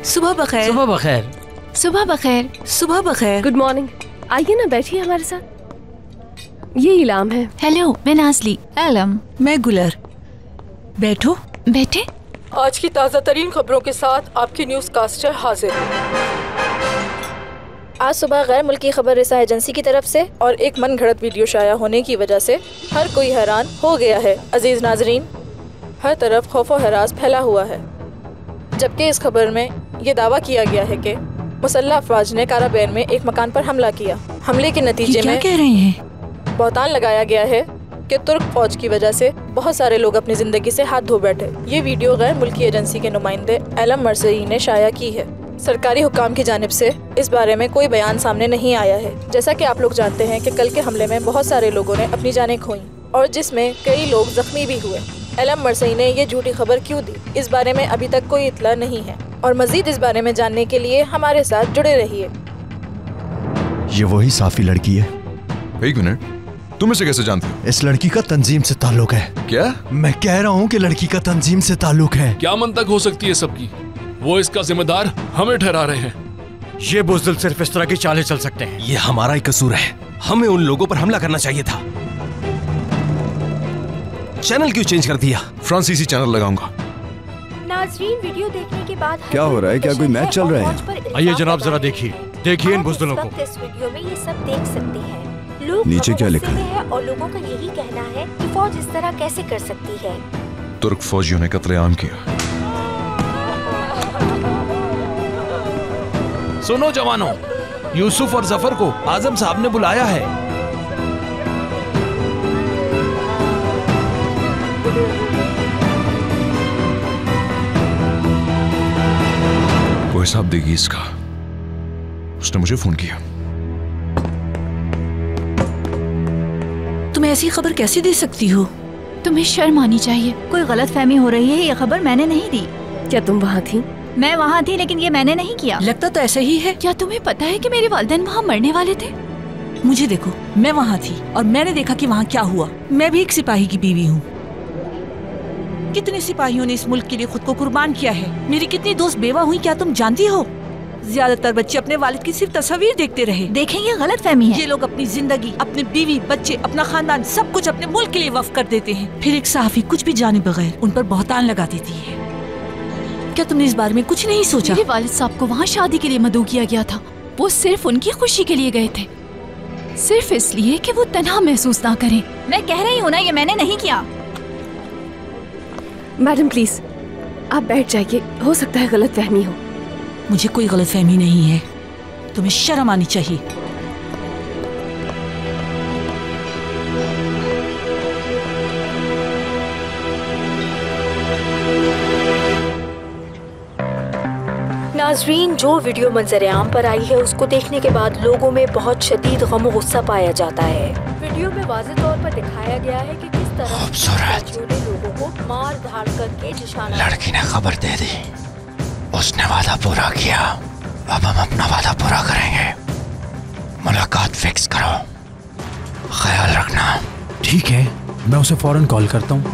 सुबह बखैर। सुबह बखैर। सुबह बखैर। सुबह बखैर। Good morning. आइए ना, बैठिए हमारे साथ। ये इलाम है। हेलो, मैं नाजली। एलम। मैं गुलर। बैठो। बैठे। आज की ताज़ा तरीन खबरों के साथ आपकी न्यूज़ कास्टर हाजिर। आज सुबह गैर मुल्की खबर रिसा एजेंसी की तरफ से और एक मन घड़त वीडियो शाया होने की वजह से हर कोई हैरान हो गया है। अजीज नाजरीन, हर तरफ खौफ व हरास फैला हुआ है, जबकि इस खबर में ये दावा किया गया है कि मुसल्लह अफवाज ने काराबैन में एक मकान पर हमला किया। हमले के नतीजे में क्या कह रहे हैं? बहतान लगाया गया है कि तुर्क फौज की वजह से बहुत सारे लोग अपनी जिंदगी से हाथ धो बैठे। ये वीडियो गैर मुल्की एजेंसी के नुमाइंदे एलम मरसई ने शाया की है। सरकारी हुक्काम की जानिब से इस बारे में कोई बयान सामने नहीं आया है। जैसा कि आप लोग जानते हैं कि कल के हमले में बहुत सारे लोगों ने अपनी जानें खोई और जिसमें कई लोग जख्मी भी हुए। एलम मरसई ने ये झूठी खबर क्यों दी, इस बारे में अभी तक कोई इत्तला नहीं है और मजीद इस बारे में जानने के लिए हमारे साथ जुड़े रहिए। ये वही साफी लड़की है। एक मिनट, तुम इसे कैसे जानते हो? इस लड़की का तंजीम से ताल्लुक है। क्या? मैं कह रहा हूँ कि लड़की का तंजीम से ताल्लुक है। क्या मंतक हो सकती है सबकी? वो इसका जिम्मेदार हमें ठहरा रहे हैं। ये बुज़दिल सिर्फ इस तरह की चालें चल सकते हैं। ये हमारा ही कसूर है, हमें उन लोगों पर हमला करना चाहिए था। चैनल क्यों चेंज कर दिया? फ्रांसीसी चैनल लगाऊंगा। नाज़रीन, वीडियो देखने के बाद क्या हो रहा है? क्या कोई मैच चल रहा है? आइए जनाब, जरा देखिए इन बुज़दिलों को। इस वीडियो में ये सब देख सकते हैं। लोग नीचे क्या लिखा है? और लोगों का यही कहना है कि फौज इस तरह कैसे कर सकती है। तुर्क फौजियों ने कत्लेआम किया। सुनो जवानों, यूसुफ और जफर को आजम साहब ने बुलाया है। वो हिसाब देगी इसका। उसने मुझे फोन किया। तुम ऐसी खबर कैसे दे सकती हो? तुम्हें शर्म आनी चाहिए। कोई गलत फहमी हो रही है, ये खबर मैंने नहीं दी। क्या तुम वहाँ थी? मैं वहाँ थी, लेकिन ये मैंने नहीं किया। लगता तो ऐसा ही है। क्या तुम्हें पता है कि मेरे वालिदैन वहाँ मरने वाले थे? मुझे देखो, मैं वहाँ थी और मैंने देखा कि वहाँ क्या हुआ। मैं भी एक सिपाही की बीवी हूँ। कितने सिपाहियों ने इस मुल्क के लिए खुद को कुर्बान किया है। मेरी कितनी दोस्त बेवा हुई, क्या तुम जानती हो? ज्यादातर बच्चे अपने वालिद की सिर्फ तस्वीर देखते रहे। देखें, ये गलत फहमी है। ये लोग अपनी जिंदगी, अपने बीवी, बच्चे, अपना खानदान, सब कुछ अपने मुल्क के लिए वक्फ कर देते हैं। फिर एक सहाफी कुछ भी जाने बगैर उन पर बहतान लगा देती है। क्या तुमने इस बारे में कुछ नहीं सोचा? मेरे वालिद साहब को वहाँ शादी के लिए मदऊ किया गया था। वो सिर्फ उनकी खुशी के लिए गए थे, सिर्फ इसलिए कि वो तन्हा महसूस ना करें। मैं कह रही हूँ ना, ये मैंने नहीं किया। मैडम प्लीज, आप बैठ जाइए। हो सकता है गलत फहमी हो। मुझे कोई गलत फहमी नहीं है। तुम्हें शर्म आनी चाहिए। नाजरीन, जो वीडियो मंजर-ए-आम पर आई है उसको देखने के बाद लोगों में बहुत शदीद गम और गुस्सा पाया जाता है। वीडियो में वाज़ेह तौर पर दिखाया गया है कि किस तरह फौजियों ने लोगों को मार धाड़ करके निशाना। लड़की ने खबर दे दी, उसने वादा पूरा किया। अब हम अपना वादा पूरा करेंगे। मुलाकात फिक्स करो, ख्याल रखना। ठीक है, मैं उसे फौरन कॉल करता हूँ।